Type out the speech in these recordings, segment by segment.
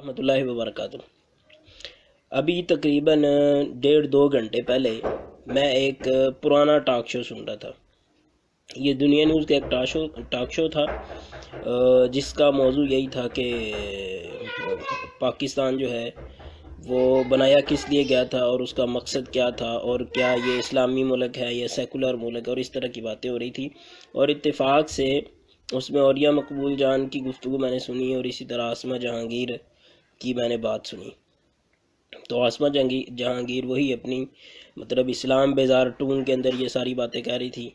رحمۃ اللہ وبرکاتہ۔ ابھی تقریباً 1.5-2 گھنٹے پہلے میں ایک پرانا ٹاک شو سن رہا تھا۔ یہ دنیا نیوز کا ایک ٹاک شو تھا، جس کا موضوع یہی تھا کہ پاکستان جو ہے وہ بنایا کس لیے گیا تھا اور اس کا مقصد کیا تھا، اور کیا یہ اسلامی ملک ہے یا سیکولر ملک، اور اس طرح کی باتیں ہو رہی تھی۔ اور اتفاق سے اس میں اولیاء مقبول جان کی گفتگو میں نے سنی، اور اسی طرح عاصمہ جہانگیر کی میں نے بات سنی۔ تو عاصمہ جہانگیر وہی اپنی اسلام بیزار ٹون کے اندر یہ ساری باتیں کہہ رہی تھی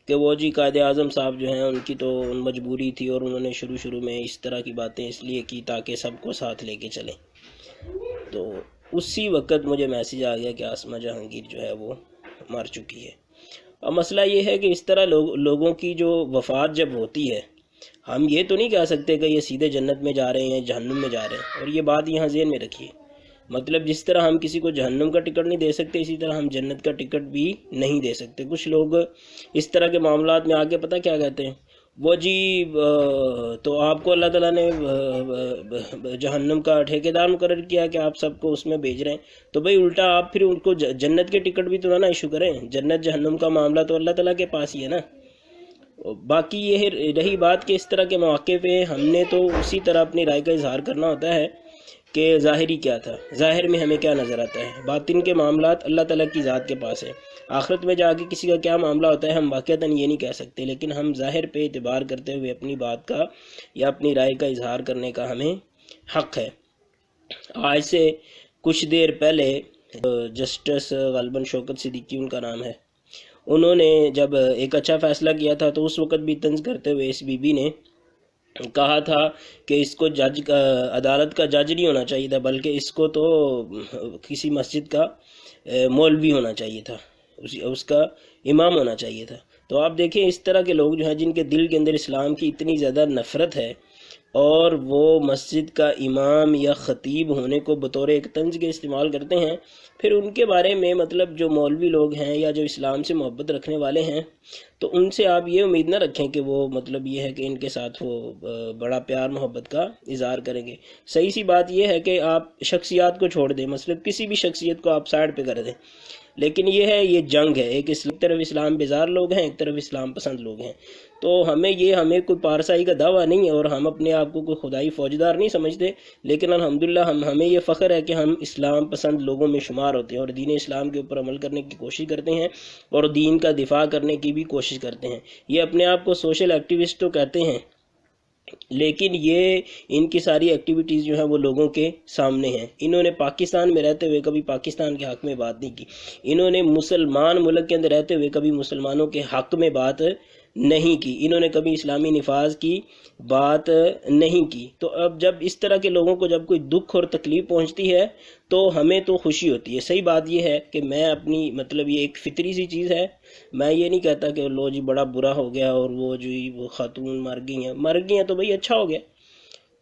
کہ وہ جی قائد اعظم صاحب جو ہیں ان کی تو مجبوری تھی، اور انہوں نے شروع میں اس طرح کی باتیں اس لیے کی تاکہ سب کو ساتھ لے کے چلیں۔ تو اسی وقت مجھے میسیج آ گیا کہ عاصمہ جہانگیر جو ہے وہ مر چکی ہے۔ اب مسئلہ یہ ہے کہ اس طرح لوگوں کی جو وفات جب ہوتی ہے، ہم یہ تو نہیں کہہ سکتے کہ یہ سیدھے جنت میں جا رہے ہیں یا جہنم میں جا رہے ہیں، اور یہ بات یہاں ذہن میں رکھیے۔ جس طرح ہم کسی کو جہنم کا ٹکٹ نہیں دے سکتے، اسی طرح ہم جنت کا ٹکٹ بھی نہیں دے سکتے۔ کچھ لوگ اس طرح کے معاملات میں آگے پتہ کیا کہتے ہیں، وہ جی تو آپ کو اللہ تعالیٰ نے جہنم کا ٹھیکیدار مقرر کیا کہ آپ سب کو اس میں بھیج رہے ہیں، تو بھئی الٹا آپ پھر ان کو جنت کے ٹکٹ بھی تو نہ ایشو کریں۔ جنت جہنم کا معاملہ تو اللہ تعالیٰ کے پاس ہی ہے نا۔ باقی یہ رہی بات کہ اس طرح کے مواقع پہ ہم نے تو اسی طرح اپنی رائے کا اظہار کرنا ہوتا ہے کہ ظاہری کیا تھا، ظاہر میں ہمیں کیا نظر آتا ہے۔ باطن کے معاملات اللہ تعالیٰ کی ذات کے پاس ہے، آخرت میں جا کے کسی کا کیا معاملہ ہوتا ہے ہم واقعتاً یہ نہیں کہہ سکتے، لیکن ہم ظاہر پہ اعتبار کرتے ہوئے اپنی بات کا یا اپنی رائے کا اظہار کرنے کا ہمیں حق ہے۔ آج سے کچھ دیر پہلے جسٹس غالباً شوکت صدیقی ان کا نام ہے، انہوں نے جب ایک اچھا فیصلہ کیا تھا تو اس وقت بھی طنز کرتے ہوئے اس بی بی نے کہا تھا کہ اس کو عدالت کا جج نہیں ہونا چاہیے تھا، بلکہ اس کو تو کسی مسجد کا مولوی ہونا چاہیے تھا، اس کا امام ہونا چاہیے تھا۔ تو آپ دیکھیں اس طرح کے لوگ جو ہیں جن کے دل کے اندر اسلام کی اتنی زیادہ نفرت ہے، اور وہ مسجد کا امام یا خطیب ہونے کو بطور ایک طنز کے استعمال کرتے ہیں، پھر ان کے بارے میں جو مولوی لوگ ہیں یا جو اسلام سے محبت رکھنے والے ہیں، تو ان سے آپ یہ امید نہ رکھیں کہ وہ یہ ہے کہ ان کے ساتھ وہ بڑا پیار محبت کا اظہار کریں گے۔ صحیح سی بات یہ ہے کہ آپ شخصیات کو چھوڑ دیں، کسی بھی شخصیت کو آپ سائڈ پہ کر دیں، لیکن یہ جنگ ہے، ایک طرف اسلام بیزار لوگ ہیں، ایک طرف اسلام پسند لوگ ہیں۔ تو ہمیں کوئی پارسائی کا دعویٰ نہیں ہے، اور ہم اپنے آپ کو کوئی خدائی فوجدار نہیں سمجھتے، لیکن الحمدللہ ہمیں یہ فخر ہے کہ ہم اسلام پسند لوگوں میں شمار ہوتے ہیں، اور دین اسلام کے اوپر عمل کرنے کی کوشش کرتے ہیں، اور دین کا دفاع کرنے کی بھی کوشش کرتے ہیں۔ یہ اپنے آپ کو سوشل ایکٹیوسٹ تو کہتے ہیں، لیکن ان کی ساری ایکٹیویٹیز جو ہیں وہ لوگوں کے سامنے ہیں۔ انہوں نے پاکستان میں رہتے ہوئے کبھی پاکستان کے حق میں بات نہیں کی، انہوں نے مسلمان ملک کے اندر رہتے ہوئے کبھی مسلمانوں کے حق میں بات نہیں کی، انہوں نے کبھی اسلامی نفاذ کی بات نہیں کی۔ تو اب جب اس طرح کے لوگوں کو جب کوئی دکھ اور تکلیف پہنچتی ہے تو ہمیں تو خوشی ہوتی ہے۔ صحیح بات یہ ہے کہ میں اپنی یہ ایک فطری سی چیز ہے، میں یہ نہیں کہتا کہ لو جی بڑا برا ہو گیا اور وہ خاتون مر گئی ہیں تو بھئی اچھا ہو گیا۔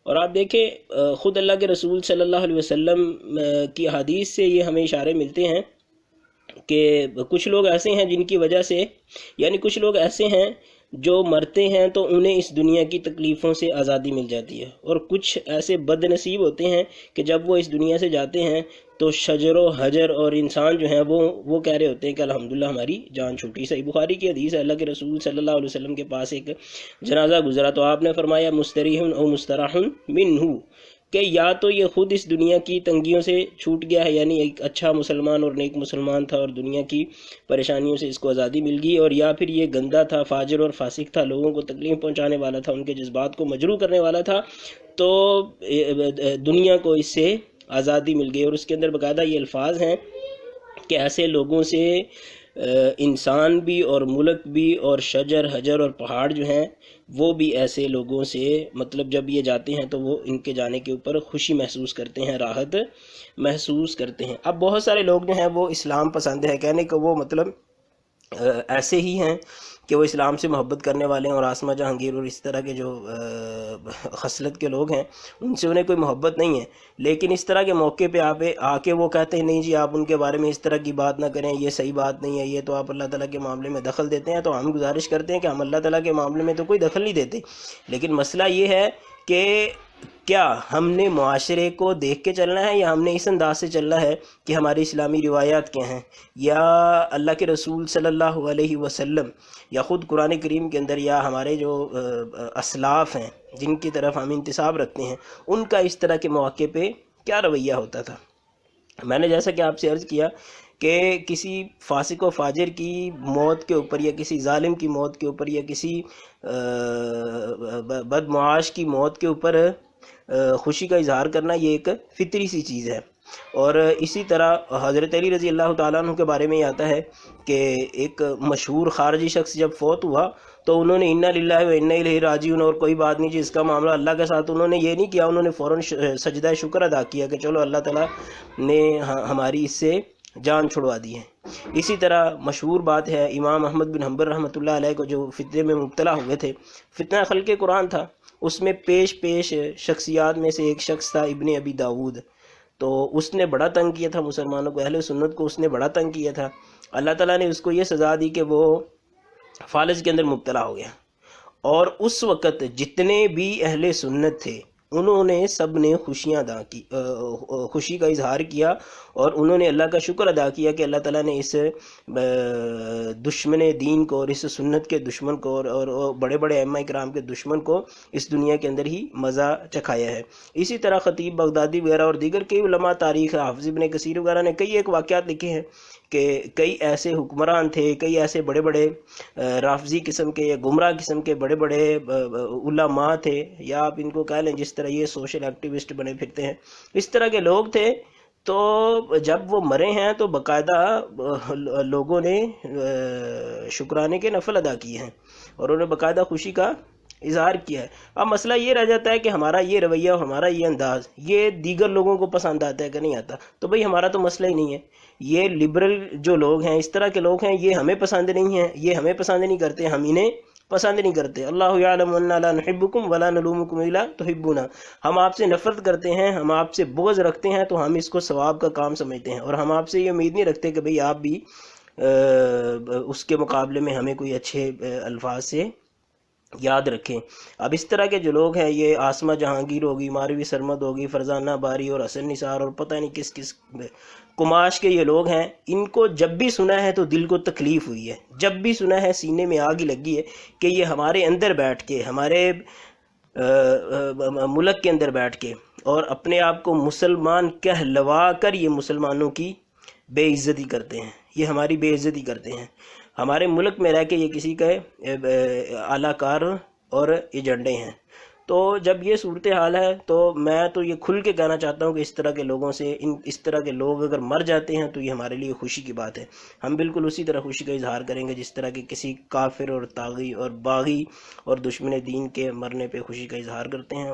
اور آپ دیکھیں خود اللہ کے رسول صلی اللہ علیہ وسلم کی حدیث سے یہ ہمیں اشارے ملتے ہیں کہ کچھ لوگ ایسے ہیں جن کی وجہ سے کچھ لوگ ایسے ہیں جو مرتے ہیں تو انہیں اس دنیا کی تکلیفوں سے آزادی مل جاتی ہے، اور کچھ ایسے بد نصیب ہوتے ہیں کہ جب وہ اس دنیا سے جاتے ہیں تو شجر و حجر اور انسان جو ہیں وہ کہہ رہے ہوتے ہیں کہ الحمدللہ ہماری جان چھوٹی۔ صحیح بخاری کی حدیث ہے، اللہ کے رسول صلی اللہ علیہ وسلم کے پاس ایک جنازہ گزرا تو آپ نے فرمایا مستریح او مستراح منہ، کہ یا تو یہ خود اس دنیا کی تنگیوں سے چھوٹ گیا ہے، ایک اچھا مسلمان اور نیک مسلمان تھا اور دنیا کی پریشانیوں سے اس کو آزادی مل گئی، اور یا پھر یہ گندا تھا، فاجر اور فاسق تھا، لوگوں کو تکلیف پہنچانے والا تھا، ان کے جذبات کو مجروح کرنے والا تھا، تو دنیا کو اس سے آزادی مل گئی۔ اور اس کے اندر باقاعدہ یہ الفاظ ہیں کہ ایسے لوگوں سے انسان بھی اور ملک بھی اور شجر حجر اور پہاڑ جو ہیں وہ بھی ایسے لوگوں سے جب یہ جاتے ہیں تو وہ ان کے جانے کے اوپر خوشی محسوس کرتے ہیں، راحت محسوس کرتے ہیں۔ اب بہت سارے لوگ جو ہیں وہ اسلام پسند ہے، کہنے کہ وہ ایسے ہی ہیں کہ وہ اسلام سے محبت کرنے والے ہیں، اور عاصمہ جہانگیر اور اس طرح کے جو خصلت کے لوگ ہیں ان سے انہیں کوئی محبت نہیں ہے، لیکن اس طرح کے موقع پہ آ کے وہ کہتے ہیں نہیں جی آپ ان کے بارے میں اس طرح کی بات نہ کریں، یہ صحیح بات نہیں ہے، یہ تو آپ اللہ تعالیٰ کے معاملے میں دخل دیتے ہیں۔ تو ہم گزارش کرتے ہیں کہ ہم اللہ تعالیٰ کے معاملے میں تو کوئی دخل نہیں دیتے، لیکن مسئلہ یہ ہے کہ کیا ہم نے معاشرے کو دیکھ کے چلنا ہے یا ہم نے اس انداز سے چلنا ہے کہ ہماری اسلامی روایات کیا ہیں، یا اللہ کے رسول صلی اللہ علیہ وسلم یا خود قرآن کریم کے اندر یا ہمارے جو اسلاف ہیں جن کی طرف ہم انتساب رکھتے ہیں، ان کا اس طرح کے مواقع پہ کیا رویہ ہوتا تھا؟ میں نے جیسا کہ آپ سے عرض کیا کہ کسی فاسق و فاجر کی موت کے اوپر یا کسی ظالم کی موت کے اوپر یا کسی بد معاش کی موت کے اوپر خوشی کا اظہار کرنا یہ ایک فطری سی چیز ہے۔ اور اسی طرح حضرت علی رضی اللہ تعالیٰ عنہ کے بارے میں یہ آتا ہے کہ ایک مشہور خارجی شخص جب فوت ہوا تو انہوں نے انا للہ و انا الیہ راجعون اور کوئی بات نہیں جس کا معاملہ اللہ کے ساتھ، انہوں نے یہ نہیں کیا، انہوں نے فوراً سجدہ شکر ادا کیا کہ چلو اللہ تعالیٰ نے ہماری اس سے جان چھڑوا دی ہے۔ اسی طرح مشہور بات ہے امام احمد بن حنبل رحمۃ اللہ علیہ کو جو فتنے میں مبتلا ہوئے تھے، فتنہ خلق قرآن تھا، اس میں پیش شخصیات میں سے ایک شخص تھا ابن ابی داود، تو اس نے بڑا تنگ کیا تھا مسلمانوں کو، اہل سنت کو اس نے بڑا تنگ کیا تھا۔ اللہ تعالیٰ نے اس کو یہ سزا دی کہ وہ فالج کے اندر مبتلا ہو گیا، اور اس وقت جتنے بھی اہل سنت تھے انہوں نے سب نے خوشیاں ادا کی، خوشی کا اظہار کیا، اور انہوں نے اللہ کا شکر ادا کیا کہ اللہ تعالیٰ نے اس دشمن دین کو اور اس سنت کے دشمن کو اور بڑے بڑے ائمہ کرام کے دشمن کو اس دنیا کے اندر ہی مزہ چکھایا ہے۔ اسی طرح خطیب بغدادی وغیرہ اور دیگر کئی علماء تاریخ، حافظ ابن کثیر وغیرہ نے کئی ایک واقعات لکھے ہیں کہ کئی ایسے حکمران تھے، کئی ایسے بڑے بڑے رافضی قسم کے یا گمراہ قسم کے بڑے بڑے علماء تھے، یا آپ ان کو کہہ لیں جس طرح یہ سوشل ایکٹیوسٹ بنے پھرتے ہیں، اس طرح کے لوگ تھے۔ تو جب وہ مرے ہیں تو باقاعدہ لوگوں نے شکرانے کے نفل ادا کیے ہیں اور انہوں نے باقاعدہ خوشی کا اظہار کیا ہے۔ اب مسئلہ یہ رہ جاتا ہے کہ ہمارا یہ رویہ اور ہمارا یہ انداز یہ دیگر لوگوں کو پسند آتا ہے کہ نہیں آتا، تو بھئی ہمارا تو مسئلہ ہی نہیں ہے۔ یہ لبرل جو لوگ ہیں، اس طرح کے لوگ ہیں، یہ ہمیں پسند نہیں ہیں، یہ ہمیں پسند نہیں کرتے، ہم انہیں پسند نہیں کرتے۔ اللہ یعلم انا لا نحبکم ولا نلومکم الا تحبونا، ہم آپ سے نفرت کرتے ہیں، ہم آپ سے بغض رکھتے ہیں، تو ہم اس کو ثواب کا کام سمجھتے ہیں، اور ہم آپ سے یہ امید نہیں رکھتے کہ بھئی آپ بھی اس کے مقابلے میں ہمیں کوئی اچھے الفاظ سے یاد رکھیں۔ اب اس طرح کے جو لوگ ہیں، یہ آسمہ جہانگیر ہوگی، ماروی سرمد ہوگی، فرزانہ باری اور حسن نثار اور پتہ نہیں کس کس کماش کے یہ لوگ ہیں، ان کو جب بھی سنا ہے تو دل کو تکلیف ہوئی ہے، جب بھی سنا ہے سینے میں آگ لگی ہے کہ یہ ہمارے اندر بیٹھ کے، ہمارے ملک کے اندر بیٹھ کے اور اپنے آپ کو مسلمان کہلوا کر یہ مسلمانوں کی بے عزتی کرتے ہیں، یہ ہماری بے عزتی کرتے ہیں، ہمارے ملک میں رہ کے یہ کسی کا اعلیٰ کار اور ایجنڈے ہیں۔ تو جب یہ صورتحال ہے تو میں تو یہ کھل کے کہنا چاہتا ہوں کہ اس طرح کے لوگوں سے، اس طرح کے لوگ اگر مر جاتے ہیں تو یہ ہمارے لیے خوشی کی بات ہے، ہم بالکل اسی طرح خوشی کا اظہار کریں گے جس طرح کہ کسی کافر اور طاغی اور باغی اور دشمن دین کے مرنے پہ خوشی کا اظہار کرتے ہیں۔